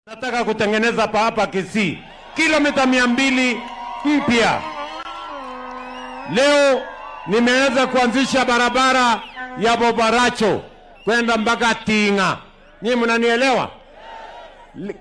Nataka kutengeneza hapa Gusii kilomita 200 mpya. Leo nimeweza kuanzisha barabara ya Bobaracho kwenda mpaka Tinga. Nyinyi mnanielewa?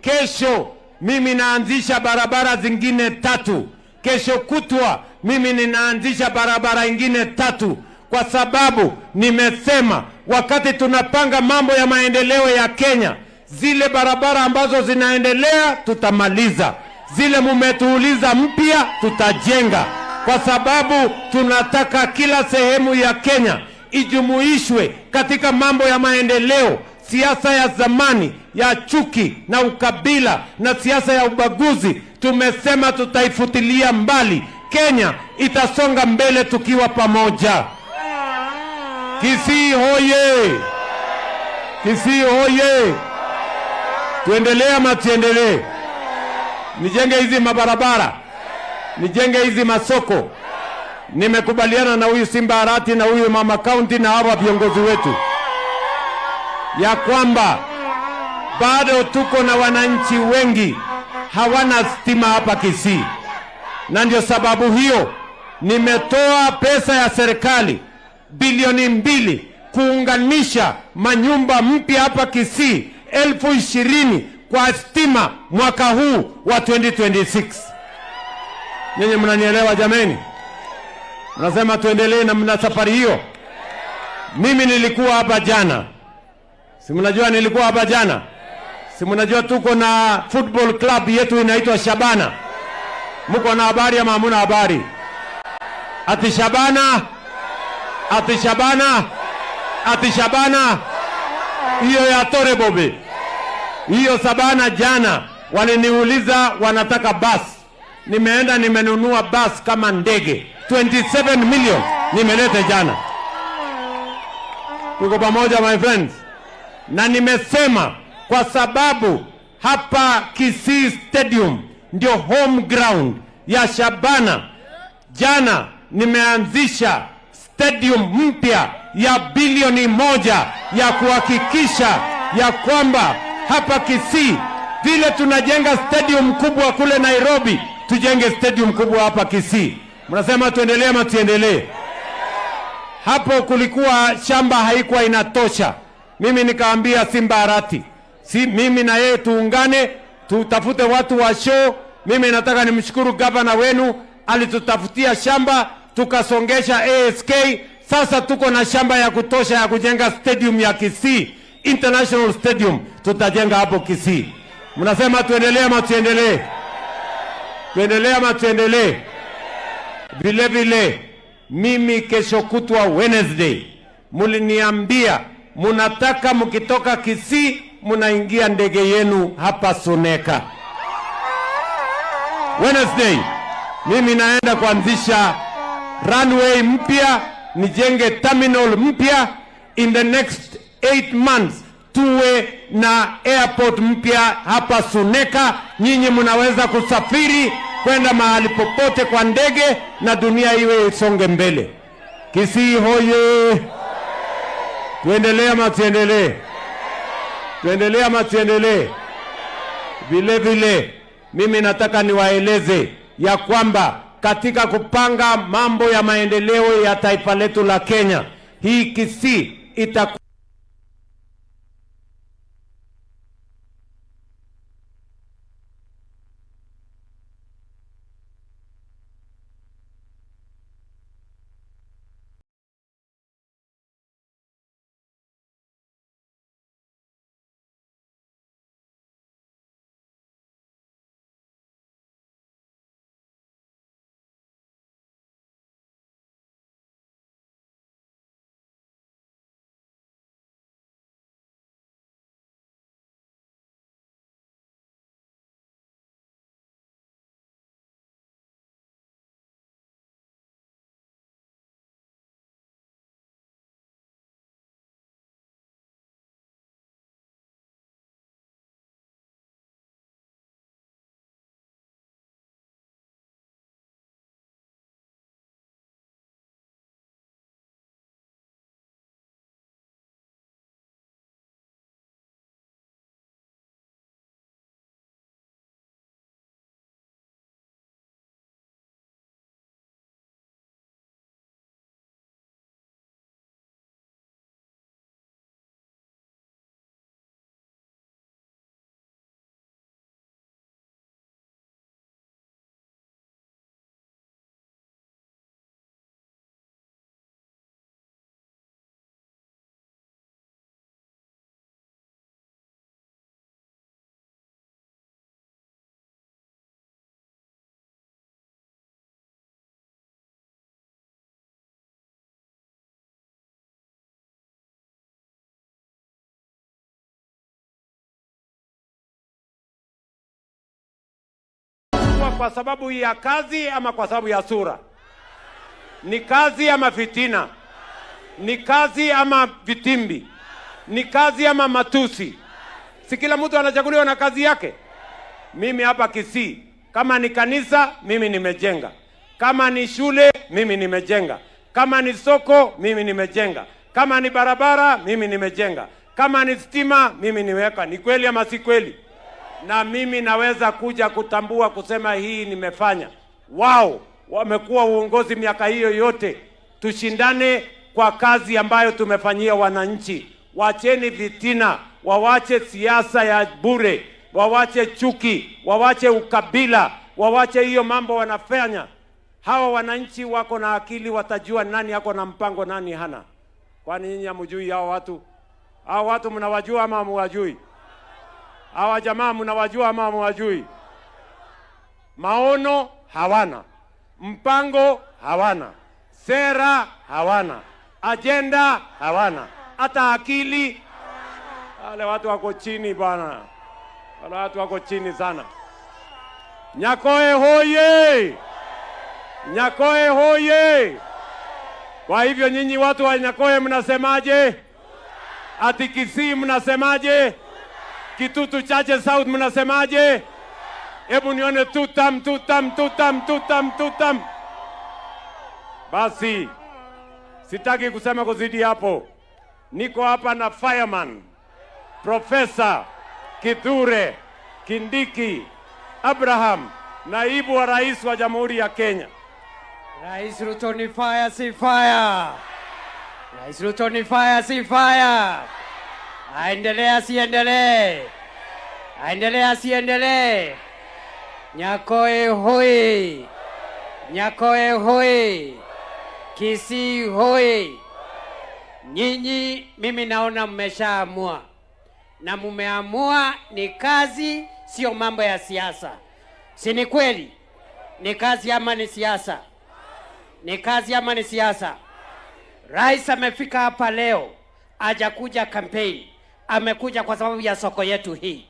Kesho mimi naanzisha barabara zingine 3. Kesho kutwa mimi ninaanzisha barabara ingine 3, kwa sababu nimesema wakati tunapanga mambo ya maendeleo ya Kenya, zile barabara ambazo zinaendelea tutamaliza, zile mumetuuliza mpya tutajenga, kwa sababu tunataka kila sehemu ya Kenya ijumuishwe katika mambo ya maendeleo. Siasa ya zamani ya chuki na ukabila na siasa ya ubaguzi tumesema tutaifutilia mbali. Kenya itasonga mbele tukiwa pamoja. Gusii hoye! Gusii hoye! Tuendelee ama tuendelee? Nijenge hizi mabarabara, nijenge hizi masoko. Nimekubaliana na huyu Simba Arati na huyu mama county na hawa viongozi wetu ya kwamba bado tuko na wananchi wengi hawana stima hapa Gusii, na ndio sababu hiyo nimetoa pesa ya serikali bilioni 2 kuunganisha manyumba mpya hapa Gusii 20,000 kwa stima mwaka huu wa 2026. Nyinyi mnanielewa jameni? Mnasema tuendelee na mna safari hiyo. Mimi nilikuwa hapa jana. Si mnajua nilikuwa hapa jana? Si mnajua tuko na football club yetu inaitwa Shabana? Mko na habari ama hamuna habari? Ati Shabana? Ati Shabana? Ati Shabana? Hiyo ya Tore Bobe. Hiyo Sabana jana waliniuliza wanataka bus. Nimeenda nimenunua bus kama ndege. 27 million nimeleta jana. Tuko pamoja my friends. Na nimesema kwa sababu hapa Gusii Stadium ndio home ground ya Shabana. Jana nimeanzisha stadium mpya ya bilioni 1 ya kuhakikisha ya kwamba hapa Gusii vile tunajenga stadium kubwa kule Nairobi, tujenge stadium kubwa hapa Gusii. Mnasema tuendelee ama tuendelee? Hapo kulikuwa shamba haikuwa inatosha. Mimi nikaambia Simba Arati, mimi na yeye tuungane, tutafute watu wa show. Mimi nataka nimshukuru gavana wenu, alitutafutia shamba, tukasongesha ASK. Sasa tuko na shamba ya kutosha ya kujenga stadium ya Gusii International Stadium, tutajenga hapo Gusii. Mnasema tuendelee ama tuendelee? Tuendelee ama tuendelee? Vile vile mimi kesho kutwa Wednesday muliniambia munataka mkitoka Gusii munaingia ndege yenu hapa Suneka. Wednesday mimi naenda kuanzisha runway mpya, nijenge terminal mpya. In the next 8 months tuwe na airport mpya hapa Suneka. Nyinyi mnaweza kusafiri kwenda mahali popote kwa ndege na dunia iwe isonge mbele. Gusii hoye! Tuendelee ama tuendelee? Tuendelee ama tuendelee? Vile vile mimi nataka niwaeleze ya kwamba katika kupanga mambo ya maendeleo ya taifa letu la Kenya, hii Gusii itakuwa kwa sababu ya kazi ama kwa sababu ya sura? Ni kazi ama fitina? Ni kazi ama vitimbi? Ni kazi ama matusi? Si kila mtu anachaguliwa na kazi yake? Mimi hapa Gusii, kama ni kanisa, mimi nimejenga. Kama ni shule, mimi nimejenga. Kama ni soko, mimi nimejenga. Kama ni barabara, mimi nimejenga. Kama ni stima, mimi nimeweka. Ni kweli ama si kweli? Na mimi naweza kuja kutambua kusema hii nimefanya. Wao wamekuwa uongozi miaka hiyo yote. Tushindane kwa kazi ambayo tumefanyia wananchi. Wacheni vitina, wawache siasa ya bure, wawache chuki, wawache ukabila, wawache hiyo mambo wanafanya. Hawa wananchi wako na akili, watajua nani yako na mpango, nani hana. Kwani nyinyi hamjui hao watu? Hao watu mnawajua ama hamwajui? Hawa jamaa mnawajua ama hamwajui? Maono hawana, mpango hawana, sera hawana, agenda hawana, hata akili. Wale watu wako chini bwana, wale watu wako chini sana. Nyakoe hoye! Nyakoe hoye! Kwa hivyo nyinyi watu wa Nyakoe mnasemaje? Ati Gusii mnasemaje? Kitutu Chache South mnasemaje? Hebu nione tutam tutam tutam tutam tutam. Basi sitaki kusema kuzidi hapo. Niko hapa na fireman Profesa Kithure Kindiki Abraham, naibu wa rais wa Jamhuri ya Kenya. Rais Ruto ni fire si fire. Rais Ruto ni fire si fire. Aendelea siendelee. Aendelea siendelee. Nyakoe hoi. Nyakoe hoi. Gusii hoi. Nyinyi mimi naona mmeshaamua. Na mumeamua ni kazi, sio mambo ya siasa. Si ni kweli? Ni kazi ama ni siasa? Ni kazi ama ni siasa? Rais amefika hapa leo, hajakuja campaign. Amekuja kwa sababu ya soko yetu hii.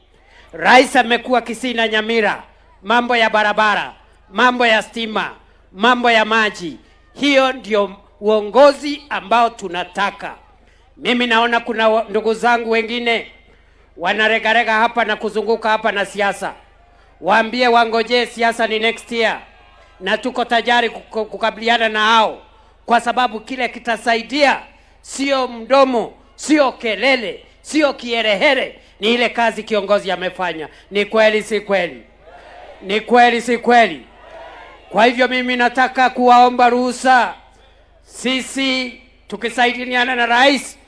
Rais amekuwa Gusii na Nyamira, mambo ya barabara, mambo ya stima, mambo ya maji. Hiyo ndio uongozi ambao tunataka. Mimi naona kuna ndugu zangu wengine wanaregarega hapa na kuzunguka hapa na siasa. Waambie wangoje, siasa ni next year. Na tuko tayari kukabiliana na hao, kwa sababu kile kitasaidia sio mdomo, sio kelele, sio kiherehere, ni ile kazi kiongozi amefanya. Ni kweli si kweli? Ni kweli si kweli? Kwa hivyo mimi nataka kuwaomba ruhusa, sisi tukisaidiana na rais,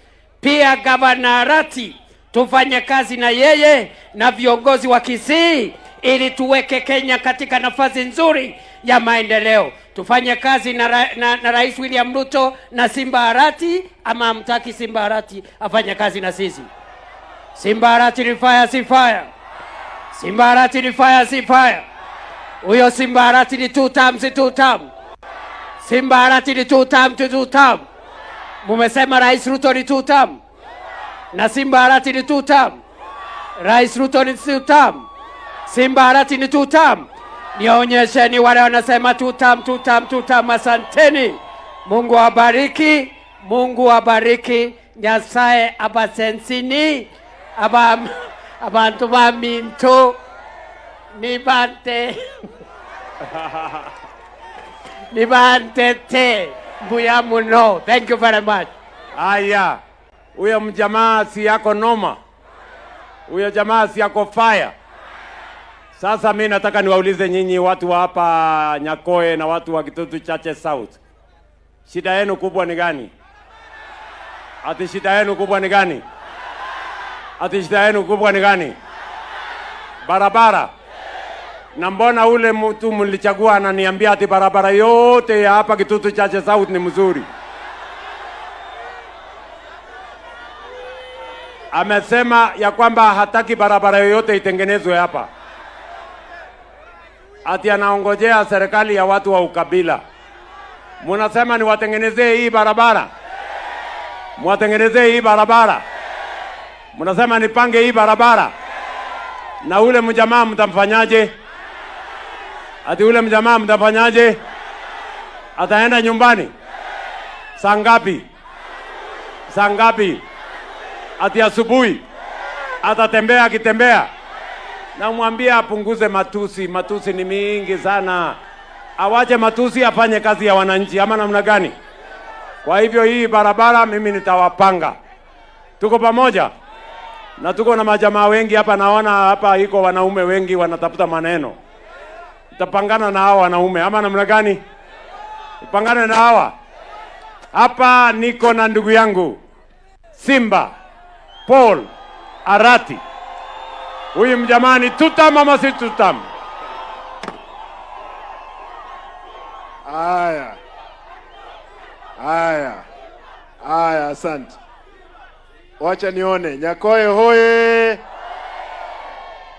pia gavana Arati, tufanye kazi na yeye na viongozi wa Gusii ili tuweke Kenya katika nafasi nzuri ya maendeleo. Tufanye kazi na Rais William Ruto na Simba Arati, ama hamtaki Simba Arati afanye kazi na sisi? Simba Arati ni fire si fire. Simba Arati ni fire si fire. Huyo Simba Arati ni two term. Simba Arati ni two term. Mumesema Rais Ruto ni two term. Na Simba Arati ni two term. Rais Ruto ni two term. Simba Arati ni two term. Nionyesheni wale wanasema two term. Asanteni. Mungu awabariki. Mungu awabariki. Nyasaye abasensini. Abantu baminto. Nibante. Nibante te. Mbuya muno. Thank you very much. Aya. Huyo mjamaa si yako noma. Huyo jamaa si yako fire. Sasa mimi nataka niwaulize nyinyi watu wa hapa Nyakoe na watu wa Kitutu Chache South. Shida yenu kubwa ni gani? Ati shida yenu kubwa ni gani? Ati shida yenu kubwa ni gani? Barabara. Na mbona ule mtu mlichagua ananiambia ati barabara yote ya hapa Kitutu Chache South ni mzuri? Amesema ya kwamba hataki barabara yoyote itengenezwe hapa. Ati anaongojea serikali ya watu wa ukabila. Munasema ni watengenezee hii barabara? Mwatengenezee hii barabara? Munasema nipange hii barabara? Na ule mjamaa mtamfanyaje? Ati ule mjamaa mtafanyaje? Ataenda nyumbani? Saa ngapi? Saa ngapi? Ati asubuhi? Atatembea akitembea? Na mwambie apunguze matusi. Matusi ni mingi sana. Awache matusi, afanye kazi ya wananchi, ama namna gani? Kwa hivyo hii barabara mimi nitawapanga. Tuko pamoja? Na tuko na majamaa wengi hapa, naona hapa iko wanaume wengi wanatafuta maneno. Tutapangana na hawa wanaume, ama namna gani? Tupangane na hawa. Hapa niko na ndugu yangu Simba Paul Arati. Huyu mjamani tutam ama si tutam? Aya, asante. Wacha nione. Nyakoe hoye!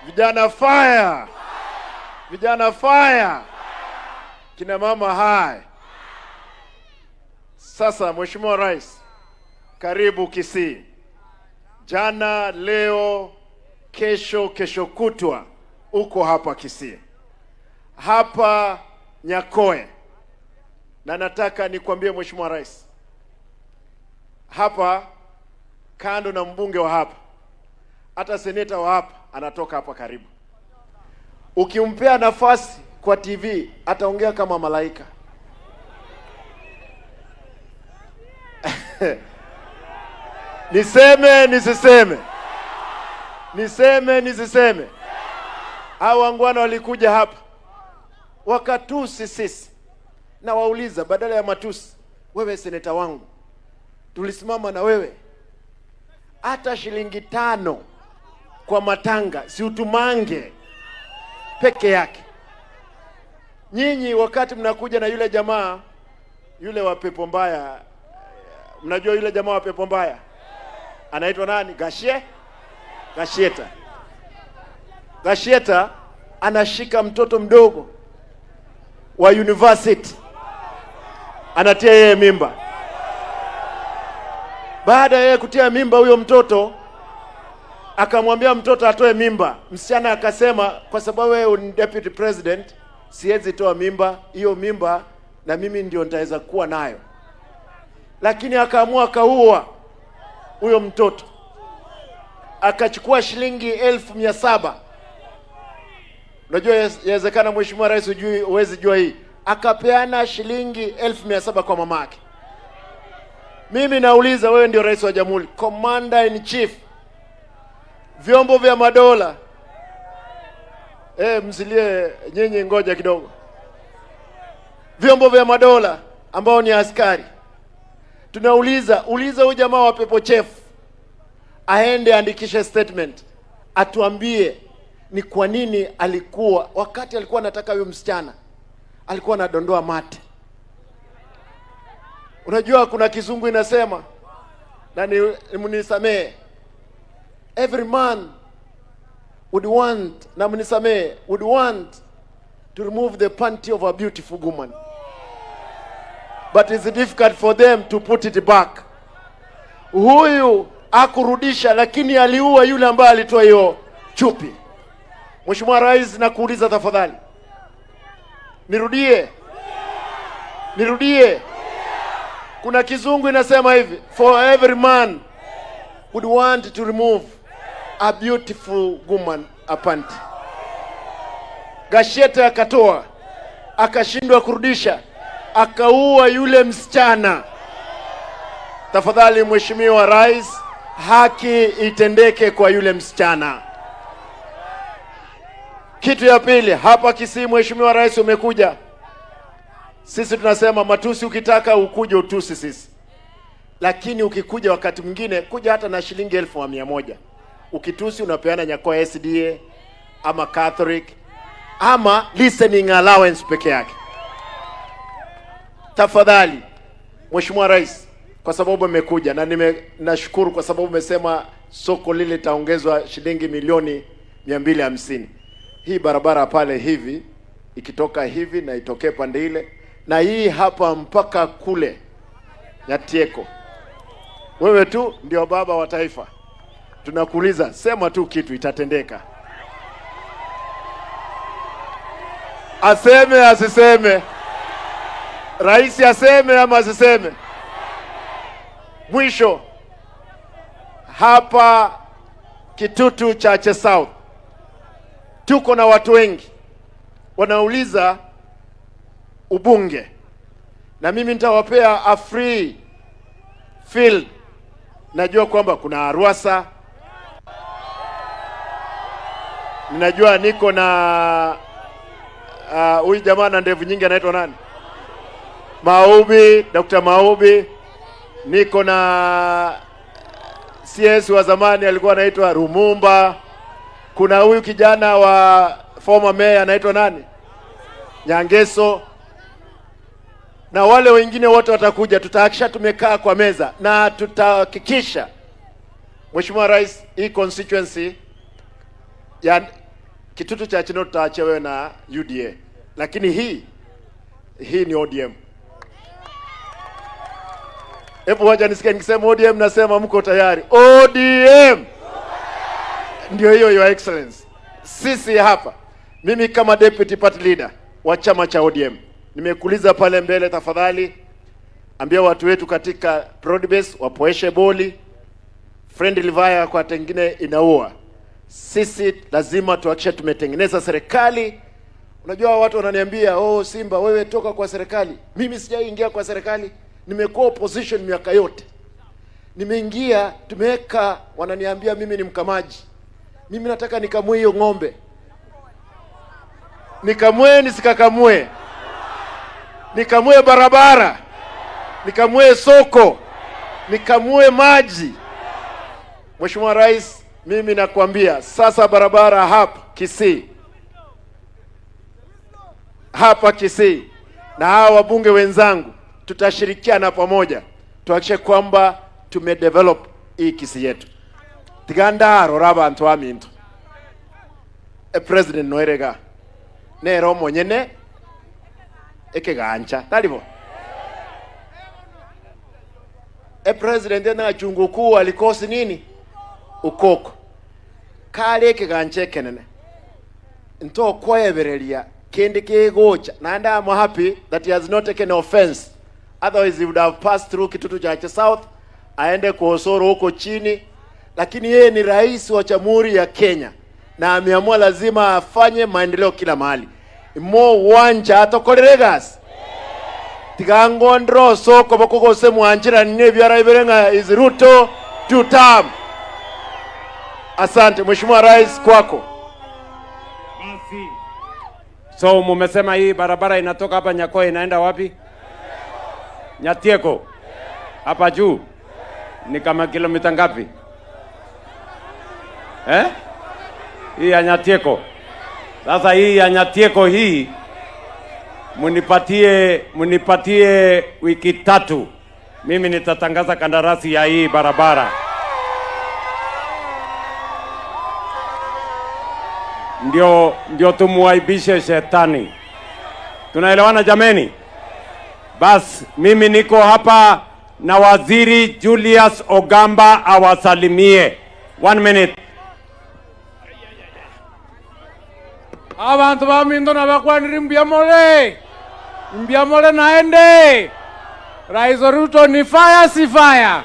Vijana fire! Vijana fire! Kina mama hai! Sasa Mheshimiwa Rais, karibu Gusii. Jana, leo, kesho kutwa uko hapa Gusii. Hapa Nyakoe. Na nataka nikwambie Mheshimiwa Rais, hapa kando na mbunge wa hapa, hata seneta wa hapa anatoka hapa karibu. Ukimpea nafasi kwa TV ataongea kama malaika. Niseme nisiseme? Niseme nisiseme? Hao wangwana walikuja hapa wakatusi sisi. Na wauliza, badala ya matusi, wewe seneta wangu, tulisimama na wewe, hata shilingi 5 kwa matanga si utumange peke yake. Nyinyi wakati mnakuja na yule jamaa yule wa pepo mbaya, mnajua yule jamaa wa pepo mbaya anaitwa nani? Gashieta anashika mtoto mdogo wa university, anatia yeye mimba. Baada ya kutia mimba huyo mtoto, akamwambia mtoto atoe mimba. Msichana akasema, kwa sababu wewe ni deputy president, siwezi toa mimba, hiyo mimba na mimi ndio nitaweza kuwa nayo. Lakini akaamua kaua huyo mtoto. Akachukua shilingi 1700. Unajua yawezekana Mheshimiwa Rais uwezi jua hii. Akapeana shilingi 1700 kwa mamake. Mimi nauliza, wewe ndio rais wa jamhuri, commander in chief, vyombo vya madola, msilie nyinyi, ngoja kidogo. Vyombo vya madola ambao ni askari, tunauliza huyu jamaa wa pepo chef aende andikishe statement, atuambie ni kwa nini alikuwa, wakati alikuwa anataka huyo msichana, alikuwa anadondoa mate. Unajua kuna kizungu inasema, na mnisamee, every man would want, na mnisamee, would want to remove the panty of a beautiful woman, but it's difficult for them to put it back. Huyu akurudisha, lakini aliua yule ambaye alitoa hiyo chupi. Mheshimiwa Rais, nakuuliza tafadhali, nirudie. Kuna kizungu inasema hivi, for every man would want to remove a beautiful woman a panty. Gashieta akatoa, akashindwa kurudisha, akaua yule msichana. Tafadhali Mheshimiwa Rais, haki itendeke kwa yule msichana. Kitu ya pili, hapa Gusii Mheshimiwa Rais umekuja, sisi tunasema matusi, ukitaka ukuje utusi sisi. Lakini ukikuja wakati mwingine, kuja hata na shilingi 1100. Ukitusi unapeana Nyakoe SDA ama Catholic ama listening allowance peke yake. Tafadhali Mheshimiwa Rais, kwa sababu umekuja, na nashukuru kwa sababu umesema soko lile taongezwa shilingi milioni 250. Hii barabara pale hivi, ikitoka hivi na itokee pande ile, na hii hapa mpaka kule Nyatieko. Wewe tu ndio baba wa taifa, tunakuuliza, sema tu kitu itatendeka. Aseme asiseme? Rais aseme ama asiseme? Mwisho, hapa Kitutu Chache South tuko na watu wengi wanauliza ubunge, na mimi nitawapea a free field. Najua kwamba kuna Arwasa, ninajua niko na huyu jamaa na ndevu nyingi anaitwa nani? Maubi, Dr. Maubi. Niko na CS wa zamani alikuwa anaitwa Rumumba. Kuna huyu kijana wa former mayor anaitwa nani? Nyangeso. Na wale wengine wote watakuja, tutahakisha tumekaa kwa meza na tutahakikisha Mheshimiwa Rais, hii constituency ya Kitutu cha Chino tutaachia wewe na UDA. Lakini hii ni ODM. Hebu wacha nisikie nikisema ODM nasema mko tayari. ODM. Ndio hiyo, Your Excellency. Sisi hapa, mimi kama deputy party leader wa chama cha ODM, nimekuuliza pale mbele, tafadhali ambia watu wetu katika broad base wapoeshe boli. Friendly fire kwa tengine inaua. Sisi lazima tuhakikishe tumetengeneza serikali. Unajua watu wananiambia, "Oh Simba, wewe toka kwa serikali." Mimi sijaingia kwa serikali. Nimekuwa opposition miaka yote. Nimeingia, tumeweka, wananiambia mimi ni mkamaji. Mimi nataka nikamue hiyo ng'ombe. Nikamue nisikakamue. Nikamue barabara. Nikamue soko. Nikamue maji. Mheshimiwa Rais, mimi nakwambia sasa barabara hapa Kisii na hawa wabunge wenzangu tutashirikiana pamoja tuhakikishe kwamba tumedevelop hii Kisii yetu. Tigandaro rabantu aminto. President noerega nero monyene ekegancha talibo. President na chungu kuu alikosi nini? Ukoko. Kale ekegancha kenene. Nto kwebereria kende kegocha. And I'm happy that he has not taken offense. Otherwise he would have passed through Kitutu Chache South, aende kuosoro huko chini. Lakini yeye ni rais wa Jamhuri ya Kenya na ameamua lazima afanye maendeleo kila mahali. Mo wanja atokoregas. Tigangondro soko bakoko se mwanjira nne byara iberenga is Ruto to term. Asante Mheshimiwa Rais, kwako. Basi. So mumesema hii barabara inatoka hapa Nyakoe inaenda wapi? Nyatieko. Hapa juu. Ni kama kilomita ngapi? Hii ya Nyatieko. Sasa hii ya Nyatieko hii munipatie wiki 3. Mimi nitatangaza kandarasi ya hii barabara. Ndio tumuaibishe shetani. Tunaelewana jameni? Bas, mimi niko hapa na Waziri Julius Ogamba awasalimie. 1 minute. Abantu bamindo nabakwanira mbiamole naende. Rais Ruto ni fire si fire.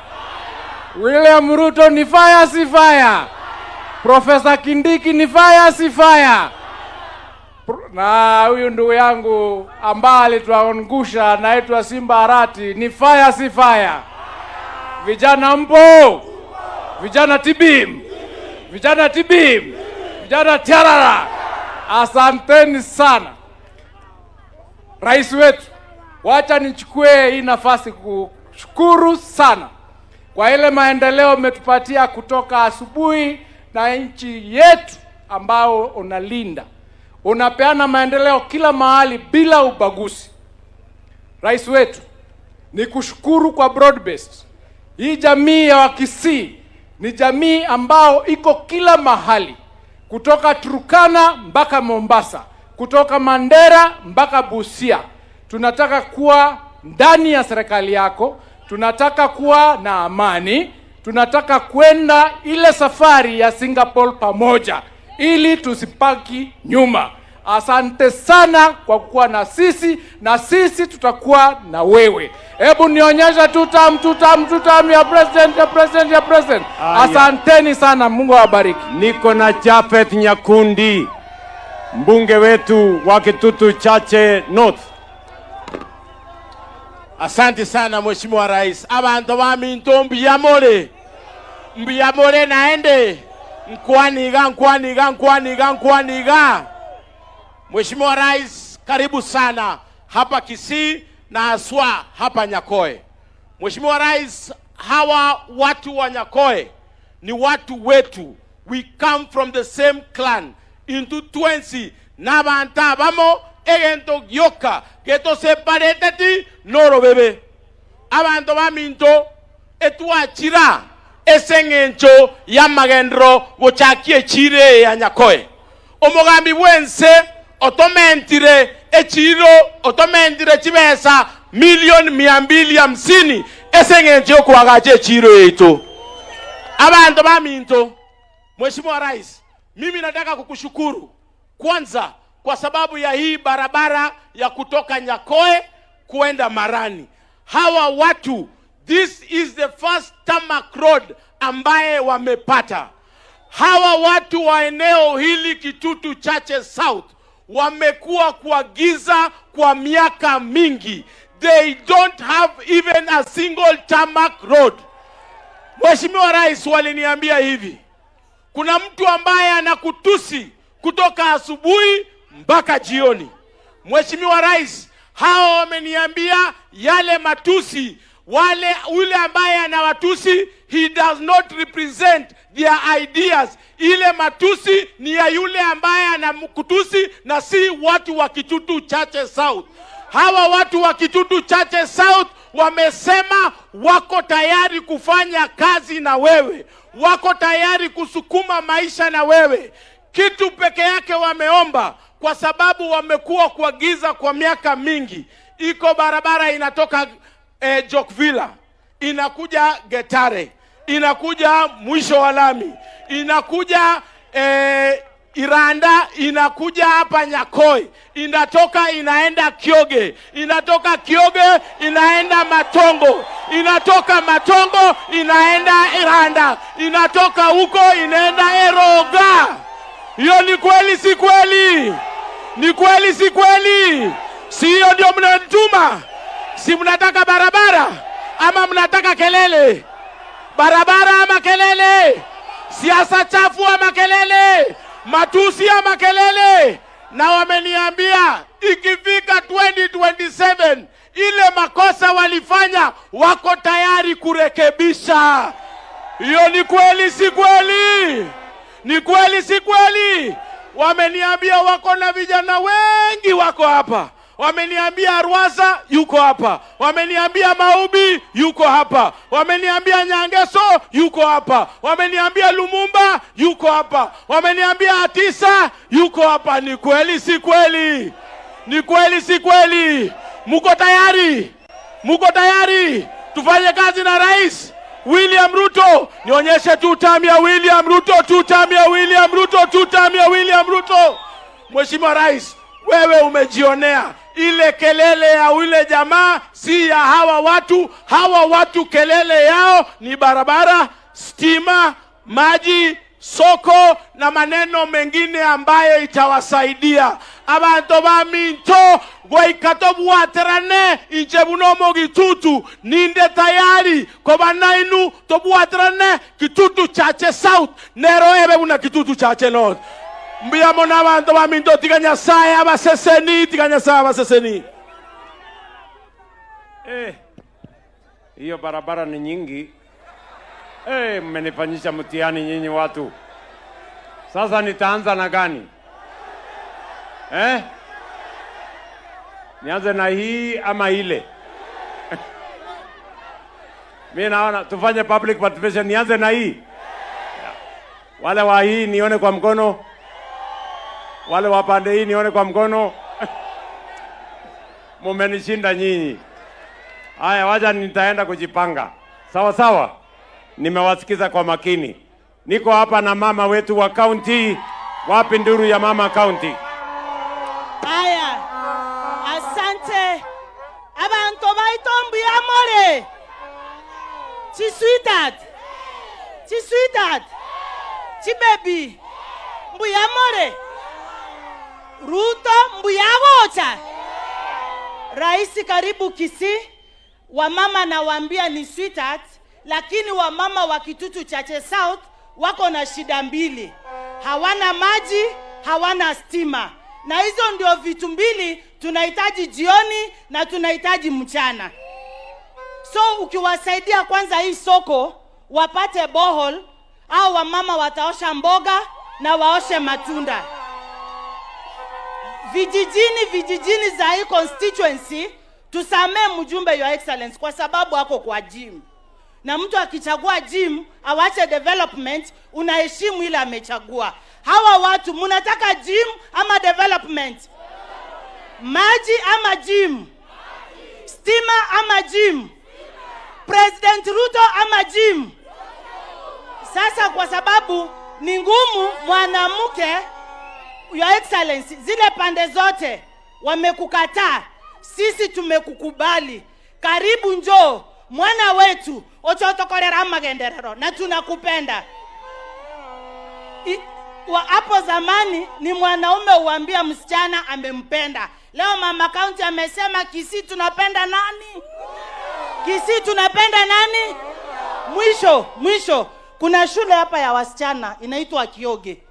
William Ruto ni fire si fire. Profesa Kindiki ni fire si fire. Na huyu ndugu yangu ambaye alituangusha naitwa Simba Arati ni fire si fire. Vijana mpo? Vijana tibim. Vijana tibim. Vijana tiarara. Asanteni sana. Rais wetu, wacha nichukue hii nafasi kushukuru sana kwa ile maendeleo umetupatia kutoka asubuhi na nchi yetu ambao unalinda. Unapeana maendeleo kila mahali bila ubaguzi. Rais wetu, ni kushukuru kwa broad based. Hii jamii ya Wakisii ni jamii ambao iko kila mahali. Kutoka Turkana mpaka Mombasa, kutoka Mandera mpaka Busia. Tunataka kuwa ndani ya serikali yako, tunataka kuwa na amani, tunataka kwenda ile safari ya Singapore pamoja ili tusipaki nyuma. Asante sana kwa kuwa na sisi, na sisi tutakuwa na wewe. Hebu nionyesha tutam ya president. Asanteni sana, Mungu awabariki. Niko na Japhet Nyakundi, mbunge wetu wa Kitutu Chache North. Asante sana Mheshimiwa Rais. Abantu baminto mbiyamole naende nkwaniga. Mheshimiwa Rais, karibu sana hapa Gusii na haswa hapa Nyakoe. Mheshimiwa Rais, hawa watu wa Nyakoe ni watu wetu. We come from the same clan into 20 nabanta bamo egento yoka geto separateti noro bebe. Abantu baminto etuachira esengencho ya magendro gochakie chire ya Nyakoe. Omogambi bwense otomentire echiro otomentire chibesa milioni 250 esengencho kwagache chiro yetu. Abantu baminto, Mheshimiwa Rais, mimi nataka kukushukuru kwanza kwa sababu ya hii barabara ya kutoka Nyakoe kuenda Marani. Hawa watu, this is the first tarmac road ambaye wamepata. Hawa watu wa eneo hili Kitutu Chache South wamekuwa kwa giza kwa miaka mingi. They don't have even a single tarmac road. Mheshimiwa Rais, waliniambia hivi, kuna mtu ambaye anakutusi kutoka asubuhi mpaka jioni. Mheshimiwa Rais, hao wameniambia yale matusi, ule ambaye anawatusi, he does not represent their ideas. Ile matusi ni ya yule ambaye anakutusi na si watu wa Kitutu Chache South. Hawa watu wa Kitutu Chache South wamesema wako tayari kufanya kazi na wewe, wako tayari kusukuma maisha na wewe. Kitu peke yake wameomba, kwa sababu wamekuwa kwa giza kwa miaka mingi. Iko barabara inatoka Jokvilla, inakuja Getare, inakuja mwisho wa lami, inakuja Iranda, inakuja hapa Nyakoe, inatoka inaenda Kyoge, inatoka Kyoge inaenda Matongo, inatoka Matongo inaenda Iranda, inatoka huko inaenda Eroga. Hiyo ni kweli si kweli? Ni kweli si kweli? Sio ndio mnatuma? Si mnataka barabara ama mnataka kelele? Barabara ama kelele? Siasa chafu ama kelele? Matusi ama kelele? Na wameniambia ikifika 2027 ile makosa walifanya wako tayari kurekebisha. Hiyo ni kweli si kweli? Ni kweli si kweli? Wameniambia wako na vijana wengi wako hapa. Wameniambia Rwaza yuko hapa. Wameniambia Maubi yuko hapa. Wameniambia Nyangeso yuko hapa. Wameniambia Lumumba yuko hapa. Wameniambia Atisa yuko hapa. Ni kweli si kweli? Ni kweli si kweli? Muko tayari? Muko tayari? Tufanye kazi na Rais William Ruto. Nionyeshe tutamia William Ruto, tutamia William Ruto, tutamia William Ruto. Mheshimiwa Rais, wewe umejionea ile kelele ya ule jamaa si ya hawa watu. Hawa watu kelele yao ni barabara, stima, maji, soko na maneno mengine ambayo itawasaidia. Abantu baminto goikatobwaterane injebunomo Kitutu ninde tayari kobanainu tobwaterane Kitutu Chache South nero ebe buna Kitutu Chache North. Mbiyamo n'abantu baminto tiganya saya abaseseni. Hiyo barabara ni nyingi. Mmenifanyisha mtihani nyinyi watu. Sasa nitaanza na gani? Nianze na hii ama ile? Mimi naona tufanye public participation. Nianze na hii. Wale wa hii nione kwa mkono. Wale wa pande hii nione kwa mkono. Mumenishinda nyinyi. Haya, wacha nitaenda kujipanga. Sawa sawa? Nimewasikiza kwa makini. Niko hapa na mama wetu wa county. Wapi nduru ya mama county? Aya, asante. Abantu baitombu ya more. Chisweetheart. Chibaby. Mbuya more. Ruto mbuya wocha. Raisi karibu Kisii. Wamama nawaambia ni sweetheart, lakini wamama wa Kitutu Chache South wako na shida mbili. Hawana maji, hawana stima. Na hizo ndio vitu mbili tunahitaji jioni na tunahitaji mchana. So ukiwasaidia kwanza hii soko wapate bohol, au wamama wataosha mboga na waoshe matunda. Vijijini za hii constituency tusamee mjumbe Your Excellence kwa sababu ako kwa gym. Na mtu akichagua gym awache development, unaheshimu ile amechagua. Hawa watu mnataka gym ama development? Maji ama gym? Stima ama gym? President Ruto ama gym? Sasa kwa sababu ni ngumu mwanamke, Your Excellency, zile pande zote wamekukataa, sisi tumekukubali. Karibu njoo mwana wetu ochotokorera magenderero na tunakupenda. Hapo zamani ni mwanaume uambia msichana amempenda. Leo mama county amesema Kisii tunapenda nani? Kisii tunapenda nani? Mwisho kuna shule hapa ya wasichana inaitwa Kioge.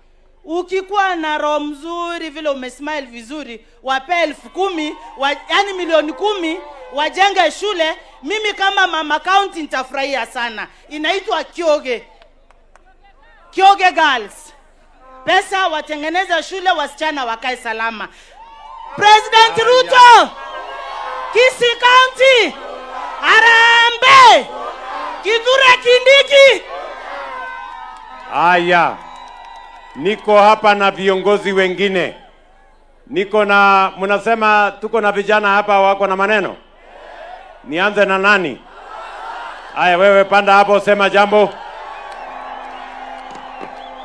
Ukikuwa na roho mzuri vile umesmile vizuri, wape 10,000, yani milioni 10 wajenge shule. Mimi kama mama county nitafurahia sana. Inaitwa Kioge Girls. Pesa watengeneza shule, wasichana wakae salama. President Ruto, Kisii County, Harambee, Kithure Kindiki. Aya, niko hapa na viongozi wengine. Mnasema tuko na vijana hapa wako na maneno. Nianze na nani? Aya, wewe panda hapo, sema jambo.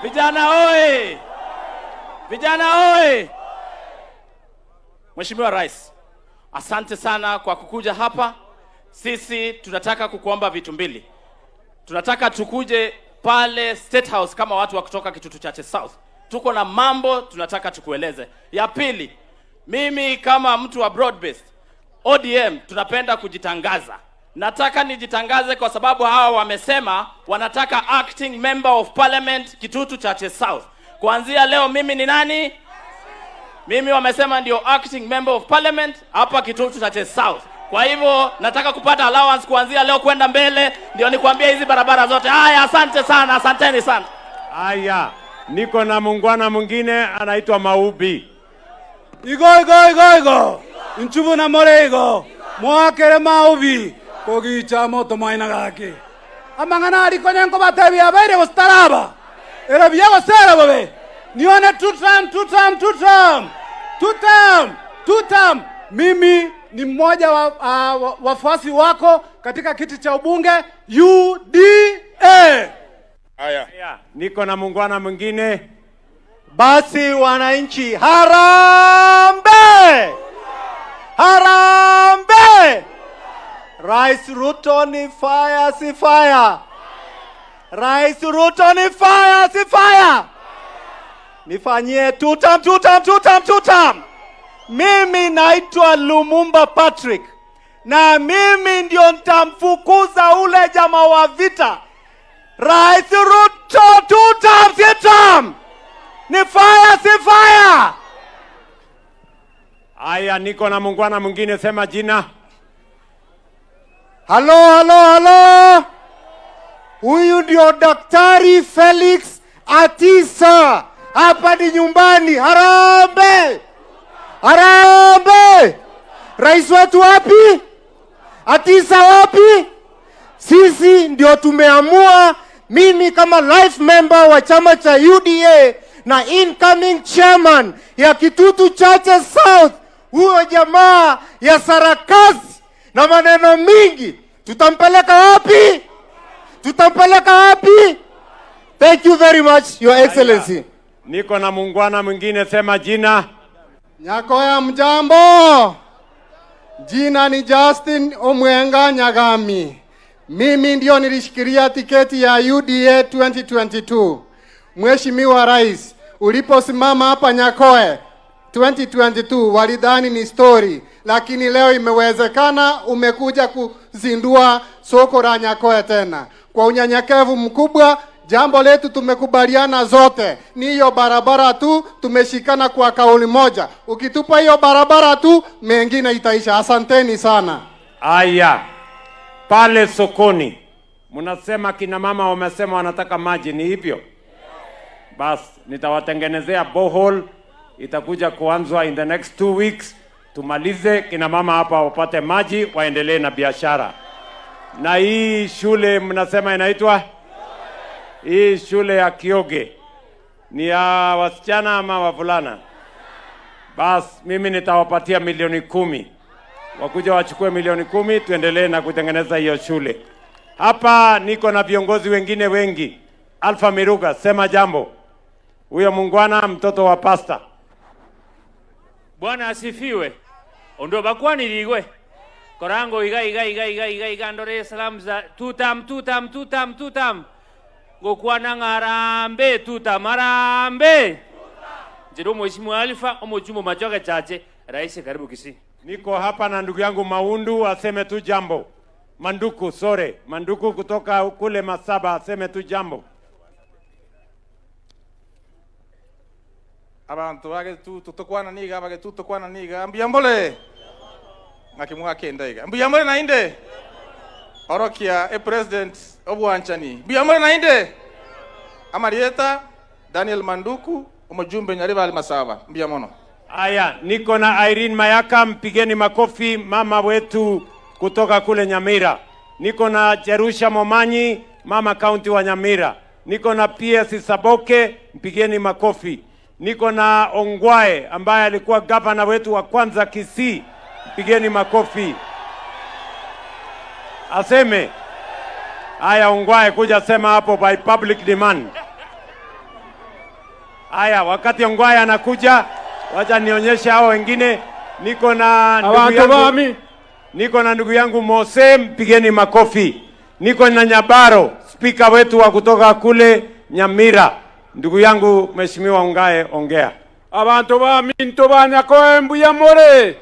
Vijana oye! Vijana oye! Mheshimiwa Rais, asante sana kwa kukuja hapa. Sisi tunataka kukuomba vitu mbili. Tunataka tukuje pale State House kama watu wa kutoka Kitutu Chache South. Tuko na mambo tunataka tukueleze. Ya pili, mimi kama mtu wa broad based ODM tunapenda kujitangaza. Nataka nijitangaze kwa sababu hawa wamesema wanataka acting member of parliament Kitutu Chache South. Kuanzia leo mimi ni nani? Mimi wamesema ndio acting member of parliament hapa Kitutu Chache South. Kwa hivyo nataka kupata allowance kuanzia leo kwenda mbele, ndio nikwambia hizi barabara zote. Haya, asante sana, asanteni sana. Haya, niko na muungwana mwingine anaitwa Maubi. Igo. Nchubu na morego. Mwakere Maubi. Kogicha moto maina gake. Amangana aliko nyanko batebi abere ustaraba. Era biyago sera babe. Nione two term. Mimi ni mmoja wa wafuasi wako katika kiti cha ubunge UDA. Haya, niko na muungwana mwingine. Basi wananchi, harambee! Harambee! Rais Ruto ni fire si fire. Rais Ruto ni fire si fire. Nifanyie two term. Mimi naitwa Lumumba Patrick. Na mimi ndio nitamfukuza ule jamaa wa vita. Rais Ruto two term. Ni fire si fire. Aya, niko na muungwana mwingine, sema jina. Halo. Huyu ndio Daktari Felix Atisa. Hapa ni nyumbani. Harambee! Rais wetu wapi? Atisa wapi? Sisi ndio tumeamua, mimi kama life member wa chama cha UDA na incoming chairman ya Kitutu Chache South, huyo jamaa ya sarakasi na maneno mingi, tutampeleka wapi? Thank you very much, Your Excellency. Niko na muungwana mwingine, sema jina. Nyakoe mjambo. Jina ni Justin Omwenga Nyagami. Mimi ndio nilishikilia tiketi ya UDA 2022. Mheshimiwa Rais, uliposimama hapa Nyakoe 2022 walidhani ni story, lakini leo imewezekana. Umekuja kuzindua soko la Nyakoe tena. Kwa unyanyakevu mkubwa, jambo letu tumekubaliana zote ni hiyo barabara tu, tumeshikana kwa kauli moja. Ukitupa hiyo barabara tu, mengine itaisha. Asanteni sana. Aya, pale sokoni mnasema kina mama wamesema wanataka maji, ni hivyo? Bas, nitawatengenezea borehole, itakuja kuanzwa in the next 2 weeks. Tumalize, kina mama hapa wapate maji, waendelee na biashara. Na hii shule mnasema inaitwa? Hii shule ya Kioge ni ya wasichana ama wavulana? Bas, mimi nitawapatia milioni 10. Wakuja wachukue milioni 10, tuendelee na kutengeneza hiyo shule. Hapa niko na viongozi wengine wengi. Alfa Miruga, sema jambo. Huyo mungwana mtoto wa pasta. Bwana asifiwe. Ondo bakwani ligwe. Korango iga ndore salam za tutam. Ngokwana ngarambe tutamarambe. Jero mheshimiwa Alfa omojumo majoga chache. Rais karibu Gusii. Niko hapa na ndugu yangu Maundu, aseme tu jambo. Manduku kutoka kule Masaba, aseme tu jambo. Abantu bage tutokwana niga ambiyambole ngakimwa kenda iga ambiyambole nainde orokia president obwanchani ambiyambole nainde Amarieta Daniel Manduku umujumbe nyariba Masaba ambiyamono. Aya, niko na Irene Mayaka, mpigeni makofi, mama wetu kutoka kule Nyamira. Niko na Jerusha Momanyi, mama county wa Nyamira. Niko na PS Saboke, mpigeni makofi. Niko na Ongwae ambaye alikuwa gavana wetu wa kwanza Gusii, mpigeni makofi. Aseme. Aya, Ongwae kuja sema hapo by public demand. Aya, wakati Ongwae anakuja, wacha nionyeshe hao wengine. Niko na ndugu yangu Mose, mpigeni makofi. Niko na Nyabaro, speaker wetu wa kutoka kule Nyamira. Ndugu yangu Mheshimiwa Ongae, ongea. Abantu baminto Nyakoe mbuyamore.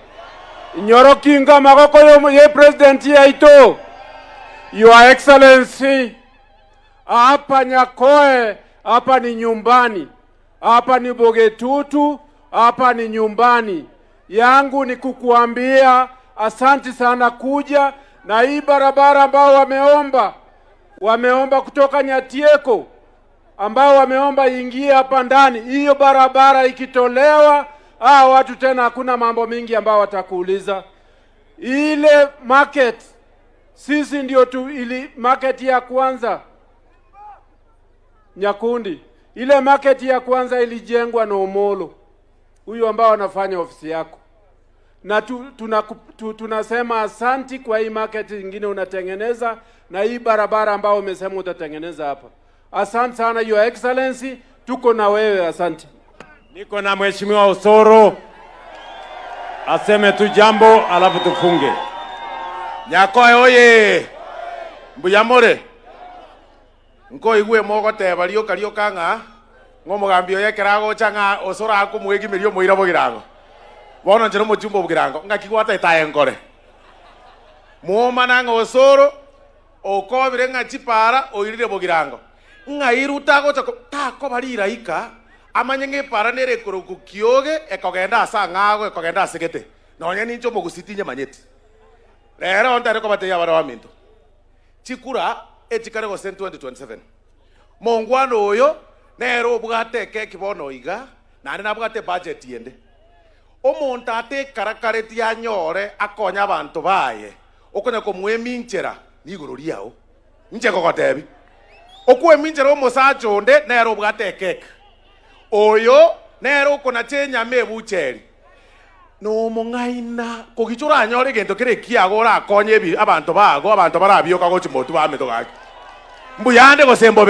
Nyorokinga magoko ye president yaito. Your Excellency, hapa Nyakoe, hapa ni nyumbani. Hapa ni Bogetutu, hapa ni nyumbani. Yangu ni kukuambia asanti sana kuja na hii barabara ambao wameomba kutoka Nyatieko, ambao wameomba ingie hapa ndani. Hiyo barabara ikitolewa, watu tena hakuna mambo mingi ambao watakuuliza. Ile market, sisi ndio ili market ya kwanza Nyakundi. Ile market ya kwanza ilijengwa na Omolo, huyu ambao anafanya ofisi yako. Na tunasema asanti kwa hii market nyingine unatengeneza na hii barabara ambao umesema utatengeneza hapa. Asante sana Your Excellency, tuko na wewe, asante. Niko na Mheshimiwa Osoro, aseme tu jambo alafu tufunge. Nyakoe oye. Mbuyamore. Nko igwe moko teba lio kanga. Ngomugambio yekerago changa Osoro akumwegi mirio muira bogirago. Bono njero mujumbo bogirago ngakigwata itaye ngore. Muomana Osoro okobire ngachipara oirire bogirango. Ngairuta go tako barira ika amanyenge para nere kuruku Kioge ekogenda asa ngago ekogenda segete. Nonye ninjo mogusitinye manyeti. Rero ondare ko bateya bara waminto. Chikura etikare go 2027. Mongwano oyo nero bugate ke kibono iga nari nabugate budget yende. Omonta ate karakareti ya nyore akonya abantu baye. Okonya ko mweminchera nigoro riao. Nje ko gotebi. Okwe minjero mosacho onde nero bugate keke. Oyo nero kona chenya mebucheri. No mongaina kogichora nyore gento kere kiagora akonye bi abantu barabyo kagochi motu ba meto gaki. Mbuyande go sembo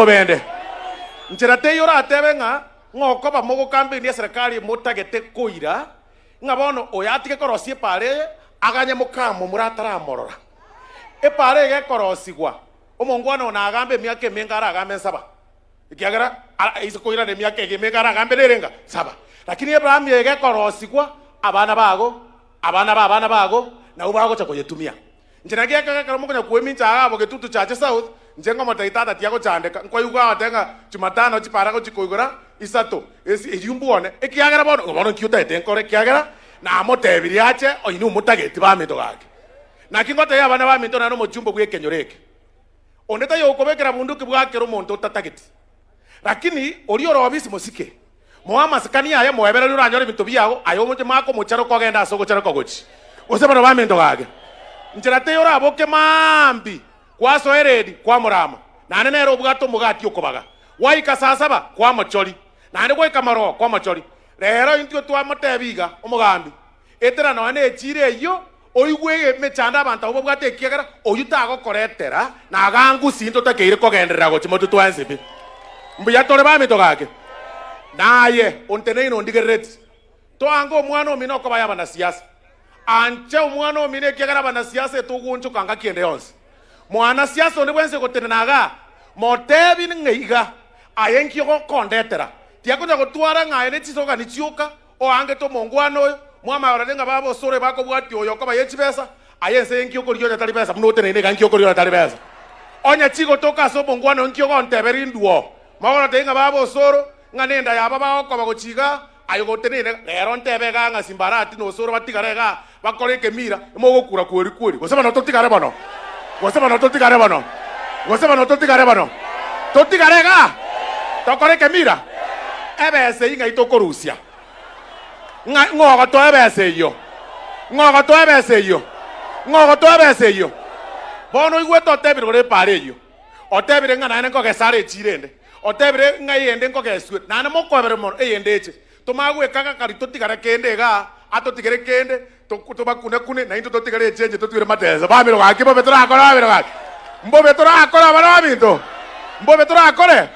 bende. Nchera te yora atebe nga ngoko ba mogo campaign ya serikali motagete koira ngabono oyatige korosie pare aganye mukamo muratara morora e pare ge korosigwa omongwana na agambe miake mengara agambe saba ikiagara iso koira ne miake ge mengara agambe lerenga saba lakini Abraham yege korosigwa abana bago na ubago cha kuyetumia njina gia kaka mungu nya kueminja abo getutu chache south njenga mataitata tiago chandeka kwa yuga atenga Jumatano chipara ko chikoigora isato eyumbuone ekiagera bono kiuta etenkore kiagera na motebiri ache oinu mutageti ba mito gake na kingote ya bana ba mito na no mojumbo bwe kenyoreke ondeta yokobekera bunduki bwake rumonto tatageti lakini orioro obisi musike Moama sikania ya moebera luranyore bintu byago ayo muje mako mucharo kogenda asogo charo kogochi osebana ba mendo gage njirate yora aboke mambi kwaso eredi kwa murama nane nero bwato mugati okobaga waika sasaba kwa mochori nane gwe kamaro kwa mochori rero intio twa motebiga omugambi etera no ane echire yo oigwe mechanda abantu obo bwate kiagara oyutago koretera na gangu sinto takeire kogenderera gochi motu twansibi mbuya tore ba mendo gage naye ontenei no ndigereti to ango mwana omino ko bayaba na siasa anche omwana omine kiagara bana siasa tugunchu kanga kiende yonse mwana siasa onde bwense gotenaga motebi ngeiga ayenki go kondetera tiakonya gotwara ngaye ne chisoga ni chiuka o ange to mongwano oyo mwama oradenga babo sore bako bwati oyo ko bayechi pesa ayense yenki okorio tali pesa mnote ne ganki okorio tali pesa onya chigo toka so mongwano nki go nteberi nduo magora tenga babo soro nganenda yaba bako bagochiga ayogotenene rero ntebega nga simbarati no soro batigarega bakoreke mira mogokura kweri gosema no totigare bano totigarega tokoreke mira ebese inga itokorusia ngogo to ebese yo bono igwe to tebire gore pare yo otebire nga nane ko gesare chirende otebire nga yende ko geswe nane mokobere mo eyendeche tomagwe kaka kari totigare kende ga atotigere kende tobakune kune na into totigare change totwire mateza bamiro gake bo betora akora bamiro gake mbo betora akora bana binto mbo betora akore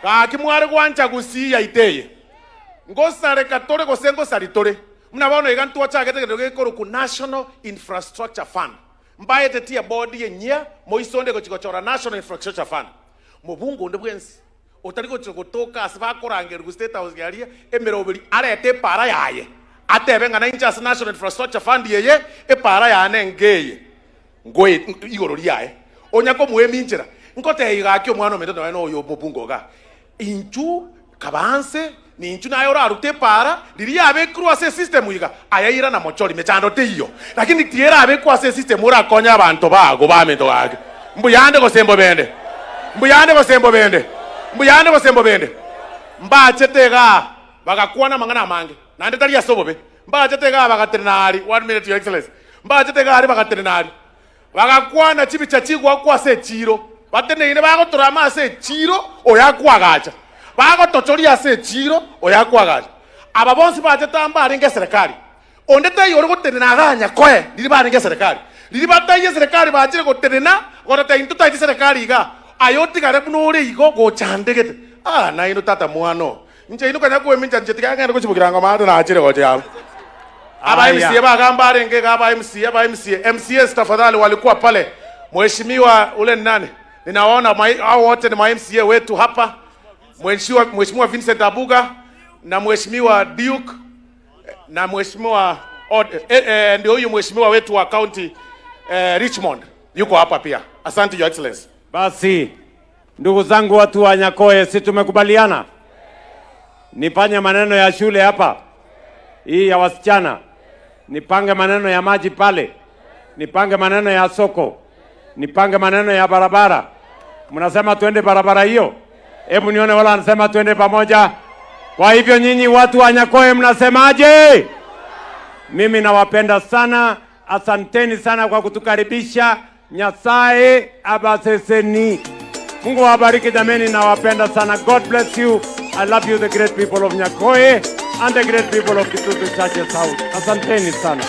gake mwari gwancha Gusii yaiteye ngosare katore gosengo saritore muna bono igantu achagete geko ku National Infrastructure Fund mbaye tetia body yenya moisonde gochikochora National Infrastructure Fund mubungu nde bwensi otariko chokotoka asibakorangerwa State House yaria emeroberi arete para yaye atebe ngana incha National Infrastructure Fund yeye epara yane ngeye ngoye igoro liaye onyako mueminjira nkote igakyo mwana ometo no yo mubungo ga inchu kabanse ni inchu nayo rarute para liri abe croise system yiga ayira na mochori mechando teyo lakini tiera abe croise system ora konya abantu bago bamento gage mbuyande go sembo bende mbachetega bagakuana mangana mange nande tali asobobe mbachetega bagaterinari 1 minute your excellency mbachetega ari bagaterinari bagakwana chibi chachigwa kwa se chiro bateneine bagotorama se chiro oyakwagacha bagotochoria se chiro oyakwagacha aba bonsi bachetamba aringe serikali ondete yoro goterenaga Nyakoe liri baringe serikali liri bataye serikali bachire goterena gorata intuta iti serikali iga ayoti kare bunore igo go chandegete na ino tata muano nje ino kanya kuwe minja nje tikanga ndo kuchibukiranga maado na achire gote yabo aba MCA bagamba arenge aba MCA tafadhali walikuwa pale mheshimiwa ule nani ninaona hao wote ni MCA wetu hapa mheshimiwa Vincent Abuga na mheshimiwa Duke na mheshimiwa ndio huyu mheshimiwa wetu wa county Richmond yuko hapa pia. Asante your excellency. Basi ndugu zangu watu wa Nyakoe, si tumekubaliana nipanye maneno ya shule hapa hii ya wasichana, nipange maneno ya maji pale, nipange maneno ya soko, nipange maneno ya barabara. Mnasema tuende barabara hiyo? Hebu nione wala anasema tuende pamoja. Kwa hivyo nyinyi watu wa Nyakoe mnasemaje? Mimi nawapenda sana, asanteni sana kwa kutukaribisha. Nyasaye abaseseni. Mungu wabariki jameni, nawapenda sana. God bless you. I love you, the great people of Nyakoe and the great people of Kitutu Churches House. Asanteni sana.